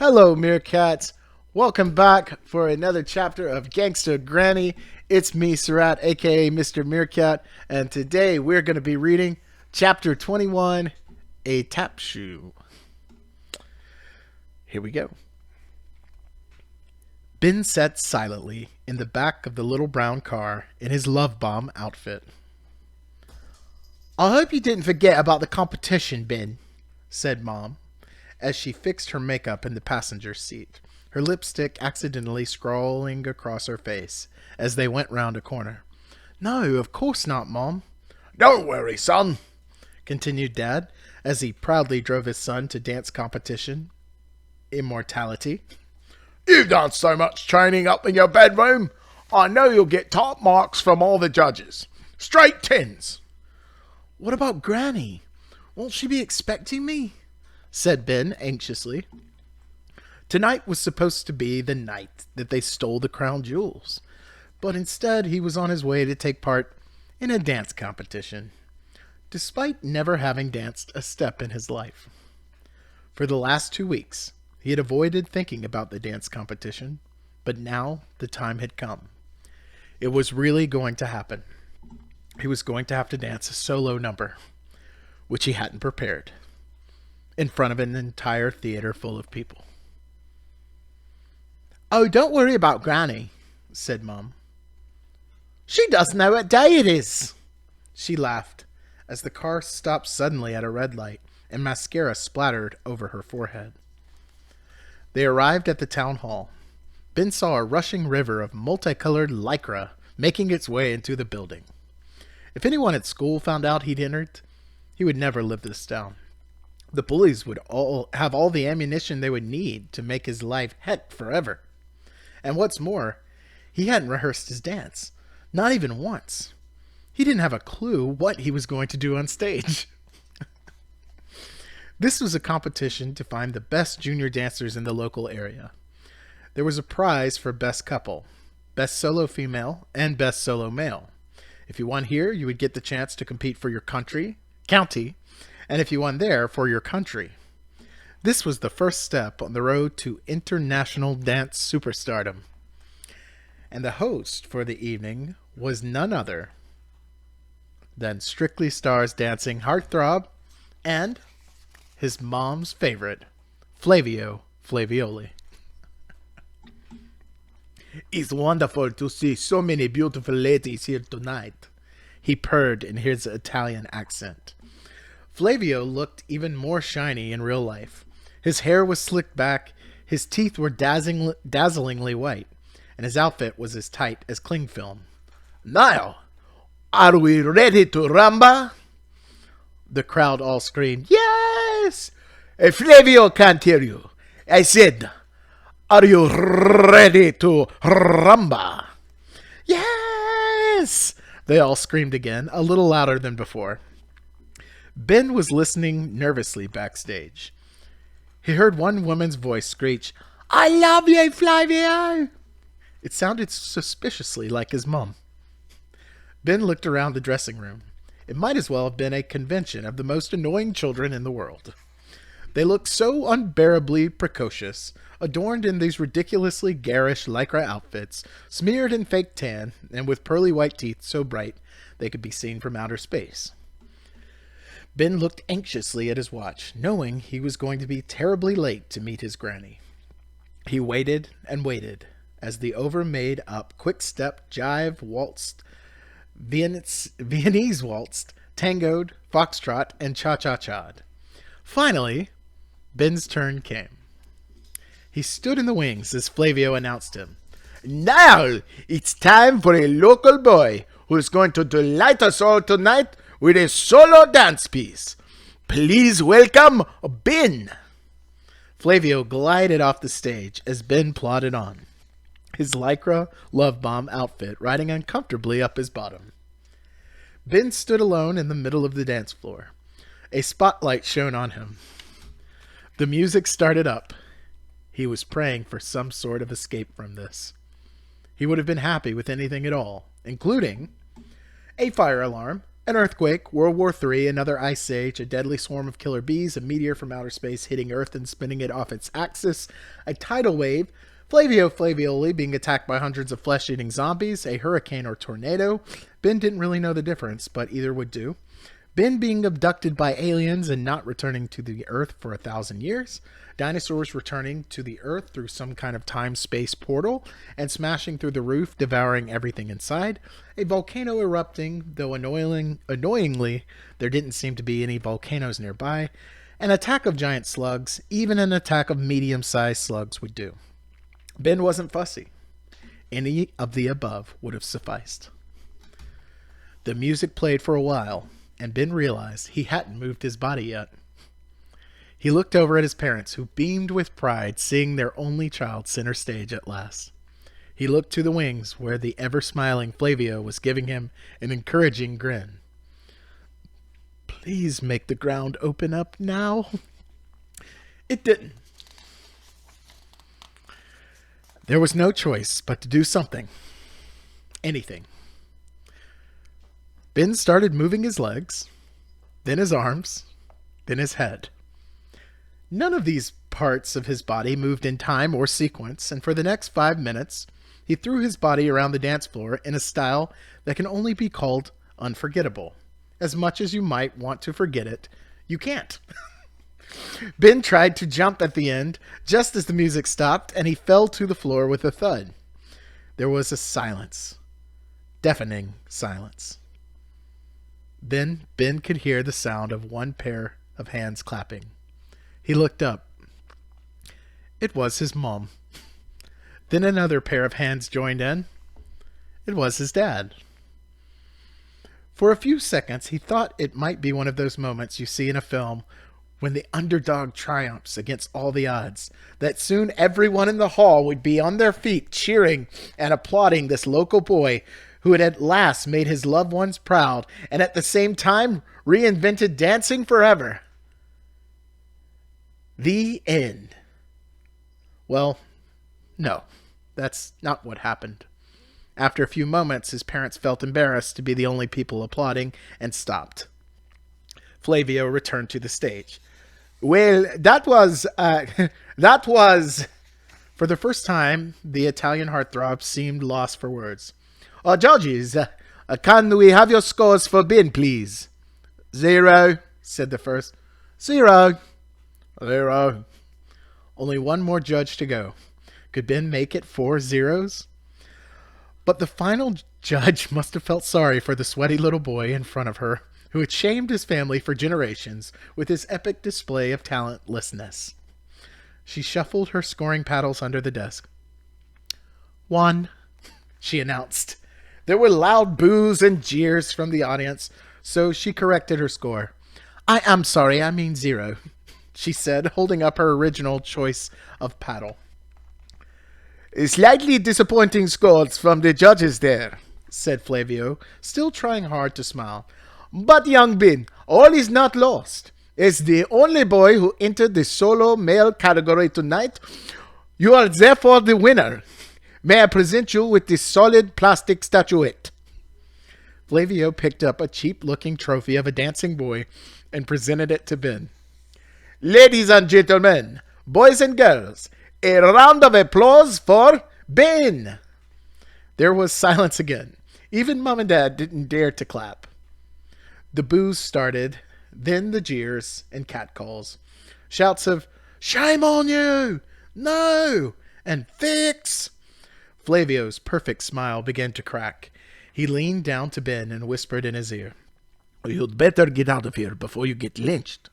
Hello, Meerkats. Welcome back for another chapter of Gangsta Granny. It's me, Surat, aka Mr. Meerkat, and today we're going to be reading Chapter 21, A Tap Shoe. Here we go. Ben sat silently in the back of the little brown car in his love bomb outfit. I hope you didn't forget about the competition, Ben, said Mom, as she fixed her makeup in the passenger seat, her lipstick accidentally scrawling across her face as they went round a corner. No, of course not, Mom. Don't worry, son, continued Dad, as he proudly drove his son to dance competition. Immortality. You've done so much training up in your bedroom. I know you'll get top marks from all the judges. Straight tens. What about Granny? Won't she be expecting me? Said Ben anxiously. Tonight was supposed to be the night that they stole the crown jewels, but instead he was on his way to take part in a dance competition, despite never having danced a step in his life. For the last 2 weeks, he had avoided thinking about the dance competition, but now the time had come. It was really going to happen. He was going to have to dance a solo number, which he hadn't prepared, in front of an entire theater full of people. Oh, don't worry about Granny, said Mom. She doesn't know what day it is. She laughed as the car stopped suddenly at a red light and mascara splattered over her forehead. They arrived at the town hall. Ben saw a rushing river of multicolored lycra making its way into the building. If anyone at school found out he'd entered, he would never live this down. The bullies would all have all the ammunition they would need to make his life heck forever. And what's more, he hadn't rehearsed his dance. Not even once. He didn't have a clue what he was going to do on stage. This was a competition to find the best junior dancers in the local area. There was a prize for best couple, best solo female, and best solo male. If you won here, you would get the chance to compete for your county, and if you won there, for your country. This was the first step on the road to international dance superstardom. And the host for the evening was none other than Strictly Stars dancing heartthrob and his mom's favorite, Flavio Flavioli. It's wonderful to see so many beautiful ladies here tonight, he purred in his Italian accent. Flavio looked even more shiny in real life. His hair was slicked back, his teeth were dazzlingly white, and his outfit was as tight as cling film. Now, are we ready to rumba? The crowd all screamed, Yes! Flavio can't hear you. I said, are you ready to rumba? Yes! They all screamed again, a little louder than before. Ben was listening nervously backstage. He heard one woman's voice screech, I love you, Flavio! It sounded suspiciously like his mom. Ben looked around the dressing room. It might as well have been a convention of the most annoying children in the world. They looked so unbearably precocious, adorned in these ridiculously garish lycra outfits, smeared in fake tan, and with pearly white teeth so bright they could be seen from outer space. Ben looked anxiously at his watch, knowing he was going to be terribly late to meet his granny. He waited and waited as the over-made-up quick-step jive waltzed, Viennese waltzed, tangoed, foxtrot, and cha-cha-cha'd. Finally, Ben's turn came. He stood in the wings as Flavio announced him. Now, it's time for a local boy who's going to delight us all tonight with a solo dance piece. Please welcome Ben. Flavio glided off the stage as Ben plodded on, his lycra love bomb outfit riding uncomfortably up his bottom. Ben stood alone in the middle of the dance floor. A spotlight shone on him. The music started up. He was praying for some sort of escape from this. He would have been happy with anything at all, including a fire alarm, An earthquake, World War III, another ice age, a deadly swarm of killer bees, a meteor from outer space hitting Earth and spinning it off its axis, a tidal wave, Flavio Flavioli being attacked by hundreds of flesh-eating zombies, a hurricane or tornado. Ben didn't really know the difference, but either would do. Ben being abducted by aliens and not returning to the Earth for 1,000 years. Dinosaurs returning to the Earth through some kind of time-space portal and smashing through the roof, devouring everything inside. A volcano erupting, though annoyingly, there didn't seem to be any volcanoes nearby. An attack of giant slugs, even an attack of medium-sized slugs would do. Ben wasn't fussy. Any of the above would have sufficed. The music played for a while, and Ben realized he hadn't moved his body yet. He looked over at his parents, who beamed with pride, seeing their only child center stage at last. He looked to the wings, where the ever-smiling Flavio was giving him an encouraging grin. Please make the ground open up now. It didn't. There was no choice but to do something. Anything. Ben started moving his legs, then his arms, then his head. None of these parts of his body moved in time or sequence, and for the next 5 minutes, he threw his body around the dance floor in a style that can only be called unforgettable. As much as you might want to forget it, you can't. Ben tried to jump at the end, just as the music stopped, and he fell to the floor with a thud. There was a silence. Deafening silence. Then Ben could hear the sound of one pair of hands clapping. He looked up. It was his mom. Then another pair of hands joined in. It was his dad. For a few seconds, he thought it might be one of those moments you see in a film when the underdog triumphs against all the odds, that soon everyone in the hall would be on their feet cheering and applauding this local boy who had at last made his loved ones proud and at the same time reinvented dancing forever. The end. Well, no, that's not what happened. After a few moments, his parents felt embarrassed to be the only people applauding and stopped. Flavio returned to the stage. Well, that was... For the first time, the Italian heartthrob seemed lost for words. Judges, can we have your scores for Ben, please? 0, said the first. 0. 0. Only one more judge to go. Could Ben make it 4 zeros? But the final judge must have felt sorry for the sweaty little boy in front of her, who had shamed his family for generations with his epic display of talentlessness. She shuffled her scoring paddles under the desk. 1, she announced. There were loud boos and jeers from the audience, so she corrected her score. I am sorry, I mean 0, she said, holding up her original choice of paddle. Slightly disappointing scores from the judges there, said Flavio, still trying hard to smile. But young Ben, all is not lost. As the only boy who entered the solo male category tonight, you are therefore the winner. May I present you with this solid plastic statuette? Flavio picked up a cheap-looking trophy of a dancing boy and presented it to Ben. Ladies and gentlemen, boys and girls, a round of applause for Ben! There was silence again. Even Mom and Dad didn't dare to clap. The boos started, then the jeers and catcalls. Shouts of, shame on you! No! And fix! Flavio's perfect smile began to crack. He leaned down to Ben and whispered in his ear, You'd better get out of here before you get lynched.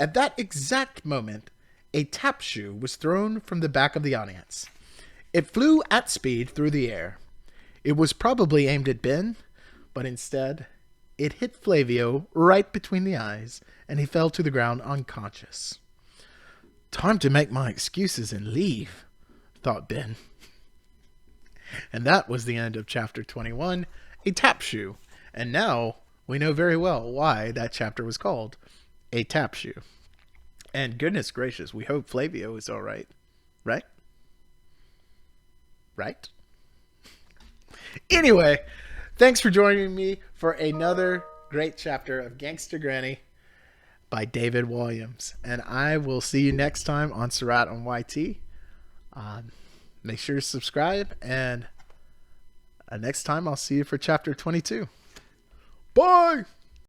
At that exact moment, a tap shoe was thrown from the back of the audience. It flew at speed through the air. It was probably aimed at Ben, but instead, it hit Flavio right between the eyes, and he fell to the ground unconscious. Time to make my excuses and leave, thought Ben. And that was the end of chapter 21, A Tap Shoe. And now we know very well why that chapter was called A Tap Shoe. And goodness gracious, we hope Flavio is all right. Right? Right? Anyway, Thanks for joining me for another great chapter of Gangsta Granny by David Walliams. And I will see you next time on Surratt on YT. Make sure to subscribe, and next time I'll see you for chapter 22. Bye!